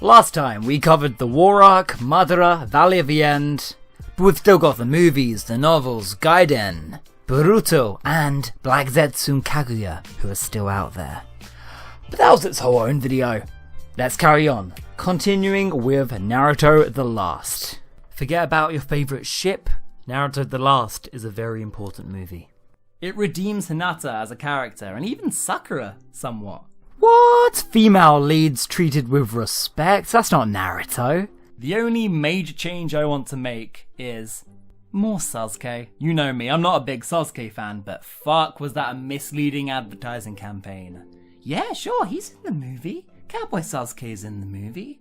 Last time we covered the War Arc, Madara, Valley of the End, but we've still got the movies, the novels, Gaiden, Boruto, and Black Zetsu Kaguya, who are still out there. But that was its whole own video. Let's carry on, continuing with Naruto the Last. Forget about your favourite ship, Naruto the Last is a very important movie. It redeems Hinata as a character, and even Sakura somewhat. What? Female leads treated with respect? That's not Naruto. The only major change I want to make is more Sasuke. You know me, I'm not a big Sasuke fan, but fuck was that a misleading advertising campaign. Yeah, sure, he's in the movie. Cowboy Sasuke's in the movie.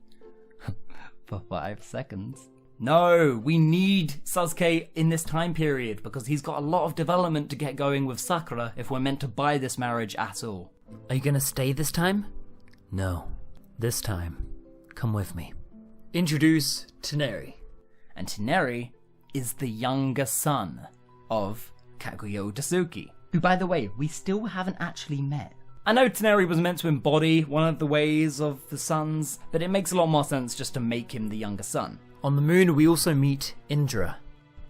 For 5 seconds. No, we need Sasuke in this time period because he's got a lot of development to get going with Sakura if we're meant to buy this marriage at all. Are you gonna stay this time? No. This time, come with me. Introduce Teneri. And Teneri is the younger son of Kaguya Otsutsuki, who, by the way, we still haven't actually met. I know Teneri was meant to embody one of the ways of the sons, but it makes a lot more sense just to make him the younger son. On the moon, we also meet Indra.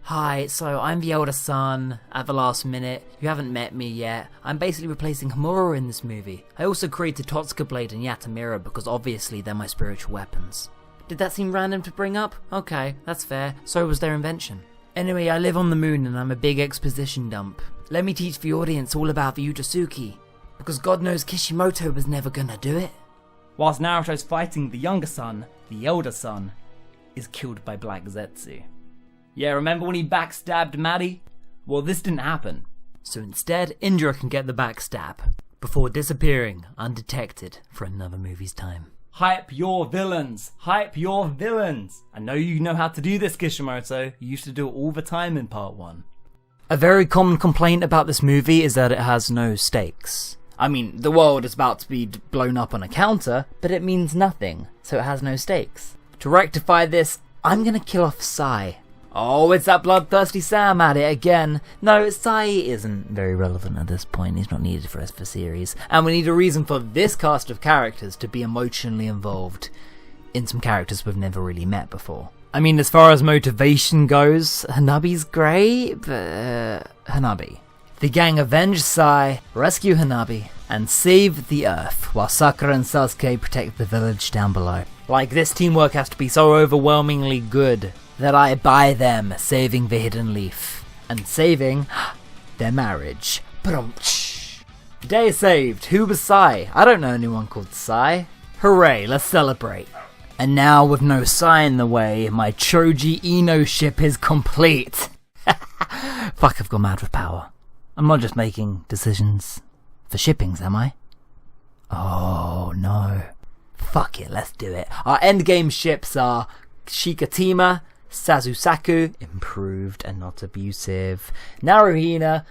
Hi, so I'm the elder son, at the last minute, you haven't met me yet. I'm basically replacing Homura in this movie. I also created Totsuka Blade and Yatamira because obviously they're my spiritual weapons. Did that seem random to bring up? Okay, that's fair, so was their invention. Anyway, I live on the moon and I'm a big exposition dump. Let me teach the audience all about the Otsutsuki, because God knows Kishimoto was never gonna do it. Whilst Naruto's fighting the younger son, the elder son is killed by Black Zetsu. Yeah, remember when he backstabbed Maddie? Well, this didn't happen. So instead, Indra can get the backstab, before disappearing undetected for another movie's time. Hype your villains! Hype your villains! I know you know how to do this, Kishimoto. You used to do it all the time in part 1. A very common complaint about this movie is that it has no stakes. I mean, the world is about to be blown up on a counter, but it means nothing, so it has no stakes. To rectify this, I'm gonna kill off Sai. Oh, it's that bloodthirsty Sam at it again. No, Sai isn't very relevant at this point. He's not needed for us for series. And we need a reason for this cast of characters to be emotionally involved in some characters we've never really met before. I mean, as far as motivation goes, Hanabi's great, but Hanabi. The gang avenge Sai, rescue Hanabi, and save the Earth, while Sakura and Sasuke protect the village down below. Like, this teamwork has to be so overwhelmingly good that I buy them saving the Hidden Leaf. And saving their marriage. Day saved. Who was Sai? I don't know anyone called Sai. Hooray, let's celebrate. And now, with no Sai in the way, my Choji Ino ship is complete. Fuck, I've gone mad with power. I'm not just making decisions for shippings, am I? Oh no. Fuck it, let's do it. Our endgame ships are Shikatima, Sazusaku, improved and not abusive, Naruhina,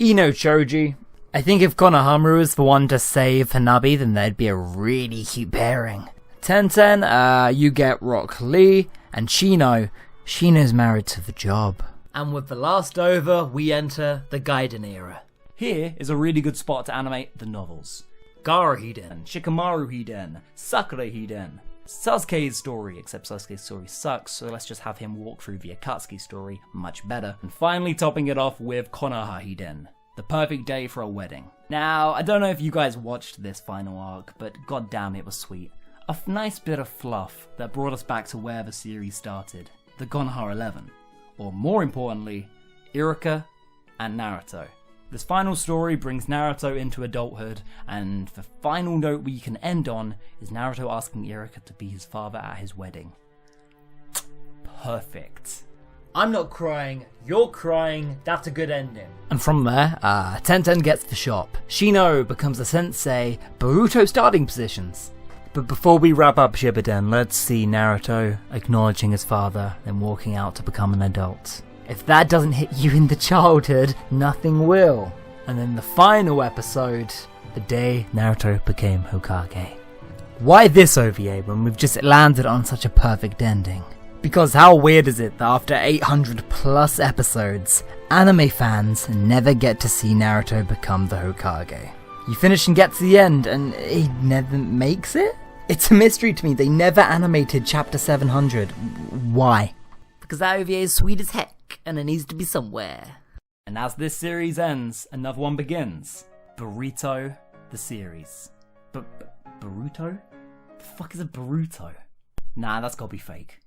Ino Choji. I think if Konohamaru is the one to save Hanabi, then they'd be a really cute pairing. Tenten, you get Rock Lee, and Shino. Shino's married to the job. And with the last over, we enter the Gaiden era. Here is a really good spot to animate the novels. Gaara Hiden, Shikamaru Hiden, Sakura Hiden. Sasuke's story, except Sasuke's story sucks, so let's just have him walk through the Akatsuki story, much better. And finally topping it off with Konoha Hiden, the perfect day for a wedding. Now, I don't know if you guys watched this final arc, but goddamn it was sweet. A nice bit of fluff that brought us back to where the series started, the Konoha 11. Or more importantly, Iruka and Naruto. This final story brings Naruto into adulthood, and the final note we can end on is Naruto asking Iruka to be his father at his wedding. Perfect. I'm not crying, you're crying, that's a good ending. And from there, Tenten gets the shop, Shino becomes a sensei, Boruto starting positions. But before we wrap up Shippuden, let's see Naruto acknowledging his father, then walking out to become an adult. If that doesn't hit you in the childhood, nothing will. And then the final episode, the day Naruto became Hokage. Why this OVA when we've just landed on such a perfect ending? Because how weird is it that after 800 plus episodes, anime fans never get to see Naruto become the Hokage? You finish and get to the end and he never makes it? It's a mystery to me they never animated chapter 700. Why? Because that OVA is sweet as heck, and it needs to be somewhere. And as this series ends, another one begins. Boruto, the series. Boruto? The fuck is a Boruto? Nah, that's gotta be fake.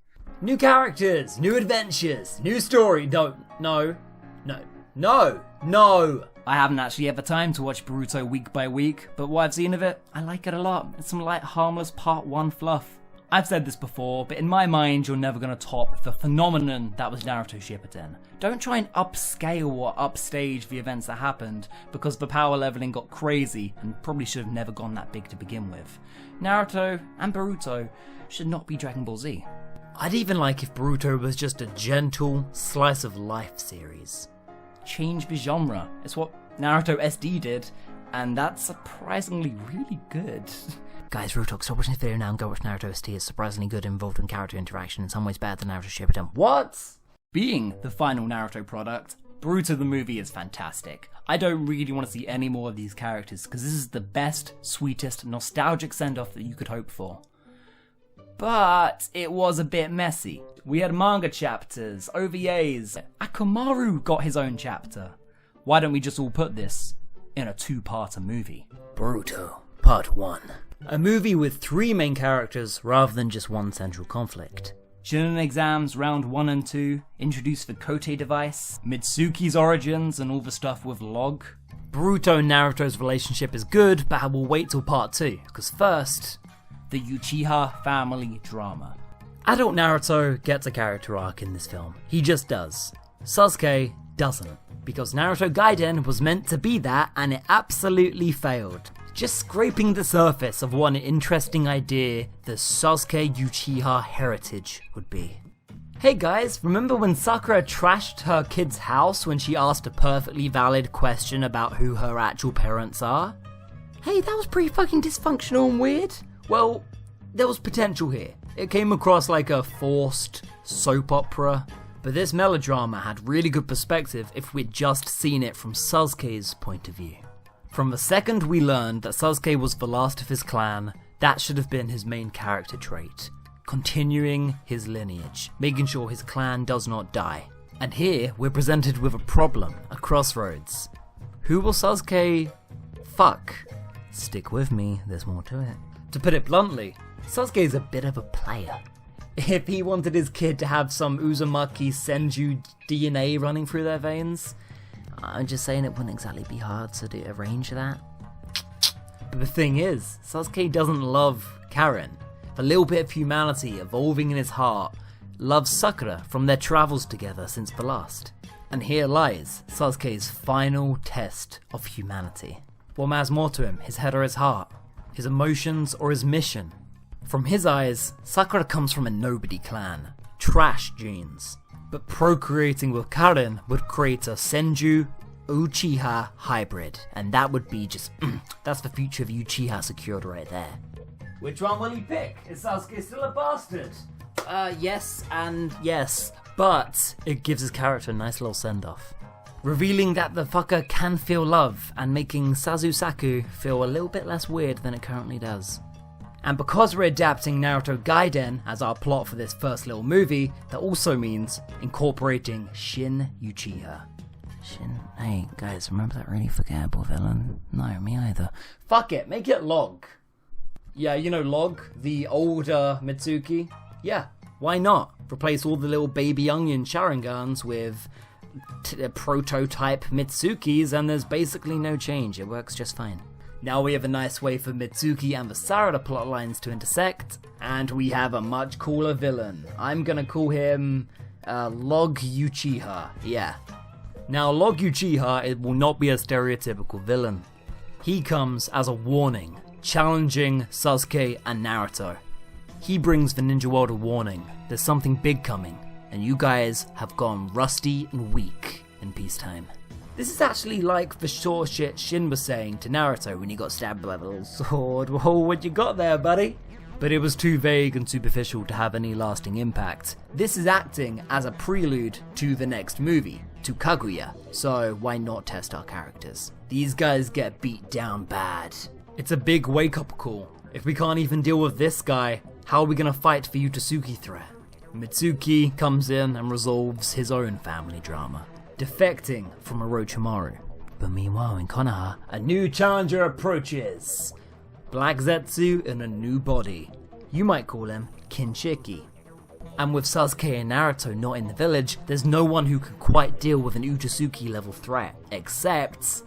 New characters, new adventures, new story. No. I haven't actually had the time to watch Boruto week by week, but what I've seen of it, I like it a lot. It's some light, harmless part 1 fluff. I've said this before, but in my mind, you're never going to top the phenomenon that was Naruto Shippuden. Don't try and upscale or upstage the events that happened, because the power leveling got crazy and probably should have never gone that big to begin with. Naruto and Boruto should not be Dragon Ball Z. I'd even like if Boruto was just a gentle slice of life series. Change the genre. It's what Naruto SD did, and that's surprisingly really good. Guys, real talk, stop watching this video now and go watch Naruto SD. It's surprisingly good, involved in character interaction, in some ways better than Naruto Shippuden. What? Being the final Naruto product, Boruto the movie is fantastic. I don't really want to see any more of these characters, because this is the best, sweetest, nostalgic send-off that you could hope for. But it was a bit messy. We had manga chapters, OVAs, Akamaru got his own chapter. Why don't we just all put this in a 2-parter movie? Boruto, Part 1. A movie with 3 main characters rather than just one central conflict. Shinin exams round 1 and 2, introduce the Kote device, Mitsuki's origins and all the stuff with Log. Boruto and Naruto's relationship is good, but I will wait till part 2, because first, the Uchiha family drama. Adult Naruto gets a character arc in this film. He just does. Sasuke doesn't, because Naruto Gaiden was meant to be that and it absolutely failed. Just scraping the surface of what an interesting idea the Sasuke Uchiha heritage would be. Hey guys, remember when Sakura trashed her kid's house when she asked a perfectly valid question about who her actual parents are? Hey, that was pretty fucking dysfunctional and weird. Well, there was potential here. It came across like a forced soap opera, but this melodrama had really good perspective if we'd just seen it from Sasuke's point of view. From the second we learned that Sasuke was the last of his clan, that should have been his main character trait. Continuing his lineage, making sure his clan does not die. And here, we're presented with a problem, a crossroads. Who will Sasuke fuck? Stick with me, there's more to it. To put it bluntly, Sasuke's a bit of a player. If he wanted his kid to have some Uzumaki Senju DNA running through their veins, I'm just saying it wouldn't exactly be hard to arrange that. But the thing is, Sasuke doesn't love Karen. The little bit of humanity evolving in his heart loves Sakura from their travels together since the last. And here lies Sasuke's final test of humanity. What matters more to him, his head or his heart? His emotions or his mission? From his eyes, Sakura comes from a nobody clan. Trash genes. But procreating with Karen would create a Senju Uchiha hybrid, and that would be just, that's the future of Uchiha secured right there. Which one will he pick? Is Sasuke still a bastard? Yes and yes, but it gives his character a nice little send-off. Revealing that the fucker can feel love, and making Saku feel a little bit less weird than it currently does. And because we're adapting Naruto Gaiden as our plot for this first little movie, that also means incorporating Shin Uchiha. Shin? Hey guys, remember that really forgettable villain? No, me either. Fuck it, make it Log. Yeah, you know Log, the older Mitsuki? Yeah, why not? Replace all the little baby onion Sharingans with prototype Mitsukis and there's basically no change, it works just fine. Now we have a nice way for Mitsuki and the Sarada plotlines to intersect, and we have a much cooler villain. I'm gonna call him Log Uchiha, yeah. Now Log Uchiha, it will not be a stereotypical villain. He comes as a warning, challenging Sasuke and Naruto. He brings the ninja world a warning, there's something big coming, and you guys have gone rusty and weak in peacetime. This is actually like the short shit Shin was saying to Naruto when he got stabbed by the little sword. Whoa, what you got there, buddy? But it was too vague and superficial to have any lasting impact. This is acting as a prelude to the next movie, to Kaguya, so why not test our characters? These guys get beat down bad. It's a big wake-up call. If we can't even deal with this guy, how are we gonna fight the Otsutsuki threat? Mitsuki comes in and resolves his own family drama, defecting from Orochimaru. But meanwhile in Konoha, a new challenger approaches. Black Zetsu in a new body. You might call him Kinshiki. And with Sasuke and Naruto not in the village, there's no one who can quite deal with an Otsutsuki level threat, except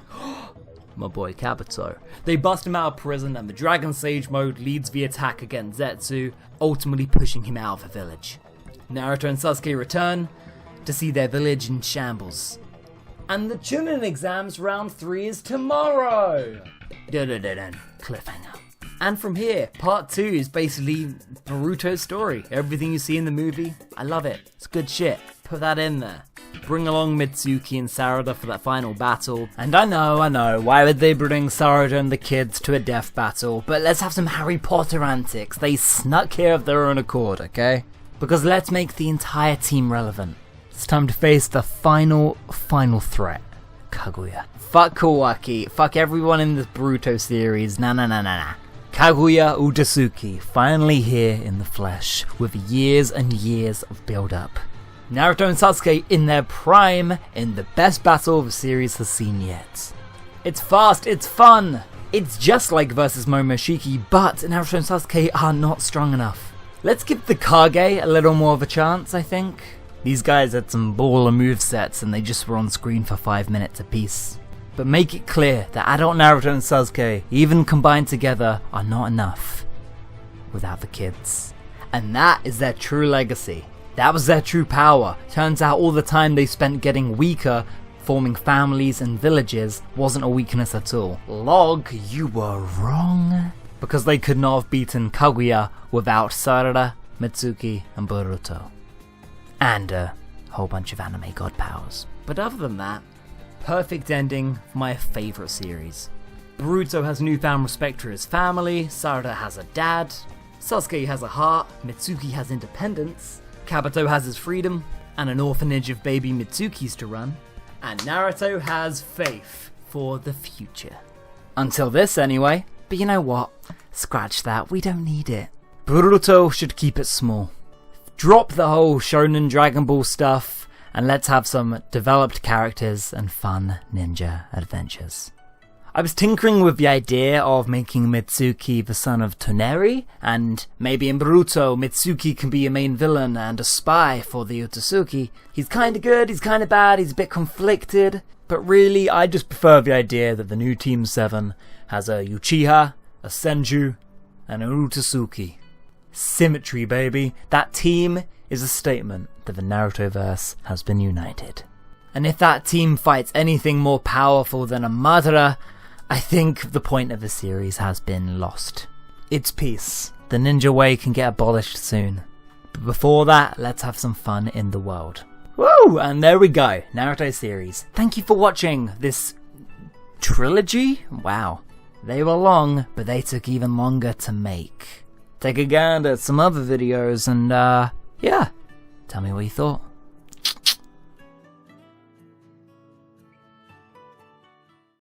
my boy Kabuto. They bust him out of prison and the Dragon Sage mode leads the attack against Zetsu, ultimately pushing him out of the village. Naruto and Sasuke return to see their village in shambles. And the Chunin exams round 3 is tomorrow! Cliffhanger. And from here, part 2 is basically Boruto's story. Everything you see in the movie, I love it. It's good shit. Put that in there. Bring along Mitsuki and Sarada for that final battle. And I know, why would they bring Sarada and the kids to a death battle? But let's have some Harry Potter antics. They snuck here of their own accord, okay? Because let's make the entire team relevant. It's time to face the final threat. Kaguya. Fuck Kawaki. Fuck everyone in this Boruto series. Nah. Kaguya Otsutsuki, finally here in the flesh, with years and years of build-up. Naruto and Sasuke in their prime, in the best battle the series has seen yet. It's fast, it's fun! It's just like versus Momoshiki, but Naruto and Sasuke are not strong enough. Let's give the Kage a little more of a chance, I think. These guys had some baller movesets and they just were on screen for 5 minutes apiece. But make it clear that adult Naruto and Sasuke, even combined together, are not enough without the kids. And that is their true legacy. That was their true power. Turns out all the time they spent getting weaker, forming families and villages, wasn't a weakness at all. Log, you were wrong. Because they could not have beaten Kaguya without Sarada, Mitsuki, and Boruto. And a whole bunch of anime god powers. But other than that, perfect ending for my favourite series. Boruto has newfound respect for his family, Sarada has a dad, Sasuke has a heart, Mitsuki has independence, Kabuto has his freedom, and an orphanage of baby Mitsukis to run, and Naruto has faith for the future. Until this anyway, but you know what? Scratch that, we don't need it. Boruto should keep it small. Drop the whole Shonen Dragon Ball stuff, and let's have some developed characters and fun ninja adventures. I was tinkering with the idea of making Mitsuki the son of Toneri, and maybe in Boruto, Mitsuki can be a main villain and a spy for the Otsutsuki. He's kinda good, he's kinda bad, he's a bit conflicted, but really I just prefer the idea that the new Team 7 has a Uchiha, a Senju, and an Otsutsuki. Symmetry, baby. That team is a statement that the Narutoverse has been united. And if that team fights anything more powerful than a Madara, I think the point of the series has been lost. It's peace. The ninja way can get abolished soon. But before that, let's have some fun in the world. Woo! And there we go. Naruto series. Thank you for watching this trilogy. Wow. They were long, but they took even longer to make. Take a gander at some other videos and, yeah, tell me what you thought.